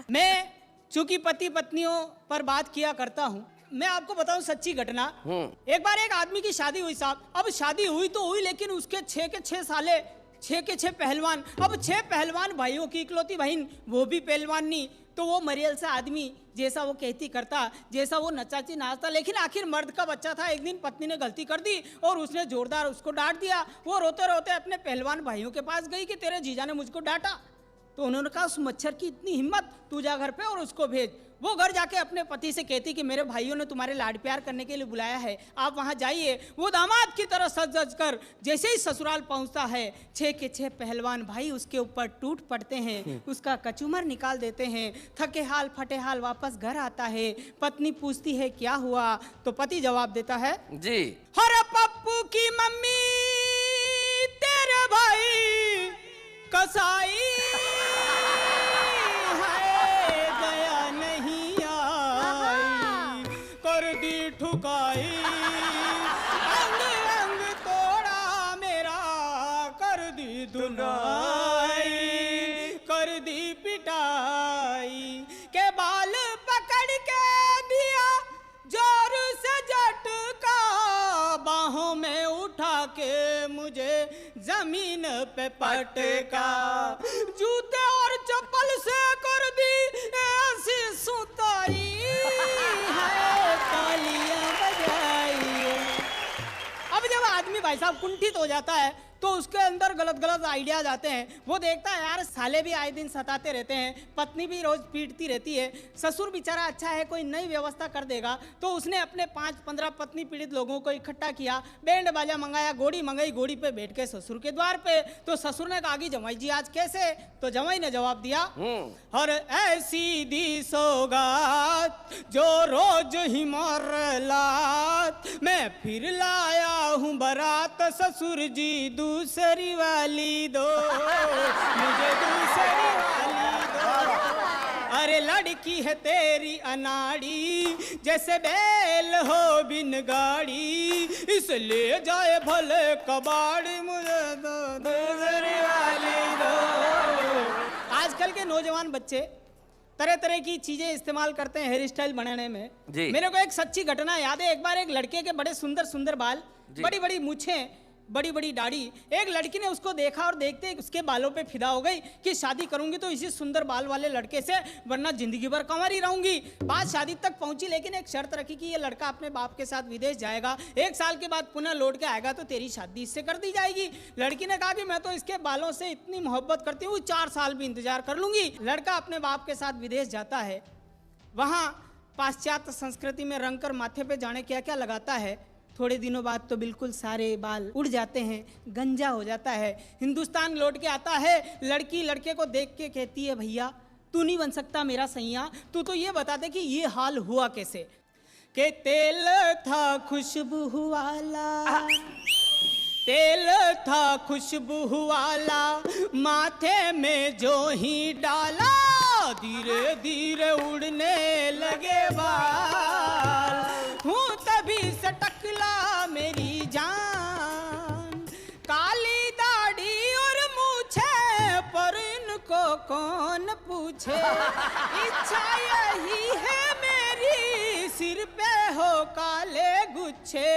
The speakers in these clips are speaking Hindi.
मैं चूंकि पति पत्नियों पर बात किया करता हूँ, मैं आपको बताऊं सच्ची घटना। एक बार एक आदमी की शादी हुई साहब। अब शादी हुई तो हुई, लेकिन उसके 6 के 6 साले, 6 के 6 पहलवान। अब 6 पहलवान भाइयों की इकलौती बहन, वो भी पहलवान नहीं, तो वो मरियल सा आदमी, जैसा वो कहती करता, जैसा वो नचाची नाचता। लेकिन आखिर मर्द का बच्चा था। एक दिन पत्नी ने गलती कर दी और उसने जोरदार उसको डांट दिया। वो रोते रोते अपने पहलवान भाइयों के पास गई कि तेरे जीजा ने मुझको डांटा। तो उन्होंने कहा उस मच्छर की इतनी हिम्मत, तू जा घर पे और उसको भेज। वो घर जाके अपने पति से कहती कि मेरे भाइयों ने तुम्हारे लाड प्यार करने के लिए बुलाया है, आप वहां जाइए। वो दामाद की तरह सज सज कर जैसे ही ससुराल पहुंचता है, 6 के 6 पहलवान भाई उसके ऊपर टूट पड़ते हैं, उसका कचूमर निकाल देते हैं। थके हाल फटे हाल वापस घर आता है। पत्नी पूछती है क्या हुआ, तो पति जवाब देता है जी, अरे पप्पू की मम्मी तेरे भाई कसाई है, गया नहीं आई, कर दी ठुकाई, अंग अंग तोड़ा मेरा, कर दी धुनाई, कर दी पिटाई, के बाल पकड़ के दिया जोर से झटका, बाहों में उठा के मुझे जमीन पे पटका, जूते और चप्पल से कर दी ऐसी सुताई है, तालियां बजाई। अब जब आदमी भाई साहब कुंठित हो जाता है तो उसके अंदर गलत गलत आइडियाज आते हैं। वो देखता है यार साले भी आए दिन सताते रहते हैं, पत्नी भी रोज पीटती रहती है, ससुर बेचारा अच्छा है कोई नई व्यवस्था कर देगा। तो उसने अपने 5-15 पत्नी पीड़ित लोगों को इकट्ठा किया, बैंड बाजा मंगाया, घोड़ी मंगाई, घोड़ी पे बैठ के ससुर के द्वार पे। तो ससुर ने कहा कि जमाई जी आज कैसे, तो जमाई ने जवाब दिया और ऐसी दी सौगात जो रोज ही मरलात, मैं फिर लाया हूँ बारात, ससुर जी दूसरी वाली दो, मुझे दूसरी वाली दो। अरे लड़की है तेरी अनाड़ी, जैसे बैल हो बिन गाड़ी, इसलिए जाए भले कबाड़ी, मुझे दो दूसरी वाली दो। आजकल के नौजवान बच्चे तरह तरह की चीजें इस्तेमाल करते हैं हेयर स्टाइल बनाने में। मेरे को एक सच्ची घटना याद है। एक बार एक लड़के के बड़े सुंदर सुंदर बाल, बड़ी बड़ी मूछें, बड़ी बड़ी दाढ़ी। एक लड़की ने उसको देखा और देखते ही उसके बालों पे फिदा हो गई कि शादी करूंगी तो इसी सुंदर बाल वाले लड़के से, वरना जिंदगी भर कंवार ही रहूंगी। बात शादी तक पहुंची, लेकिन एक शर्त रखी कि ये लड़का अपने बाप के साथ विदेश जाएगा, 1 साल के बाद पुनः लौट के आएगा तो तेरी शादी इससे कर दी जाएगी। लड़की ने कहा कि मैं तो इसके बालों से इतनी मोहब्बत करती हूँ, 4 साल भी इंतजार कर लूंगी। लड़का अपने बाप के साथ विदेश जाता है, वहां पाश्चात्य संस्कृति में रंग कर माथे पे जाने क्या क्या लगाता है। थोड़े दिनों बाद तो बिल्कुल सारे बाल उड़ जाते हैं, गंजा हो जाता है। हिंदुस्तान लौट के आता है, लड़की लड़के को देख के कहती है भैया तू नहीं बन सकता मेरा सैया, तू तो ये बता दे कि ये हाल हुआ कैसे। के तेल था खुशबू वाला, तेल था खुशबू वाला, माथे में जो ही डाला, धीरे धीरे उड़ने लगे बाल, हूँ तभी से टकला मेरी जान, काली दाढ़ी और मूछे पर इनको कौन पूछे, इच्छा यही है मेरी सिर पे हो काले गुच्छे,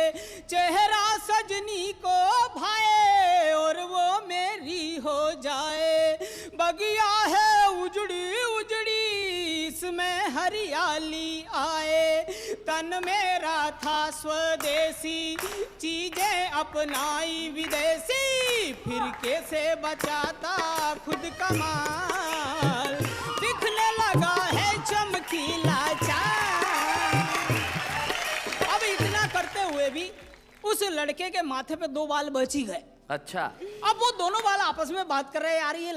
चेहरा सजनी को भाए और वो मेरी हो जाए, बगिया है उजड़ी उजड़ी इसमें हरियाली आए, तन मेरा था स्वदेशी चीजें अपनाई विदेशी, फिर कैसे बचाता खुद का माल, दिखने लगा है चमकीला चांद। अब इतना करते हुए भी उस लड़के के माथे पे 2 बाल बच ही गए। अच्छा, अब वो दोनों बाल आपस में बात कर रहे हैं, यार ये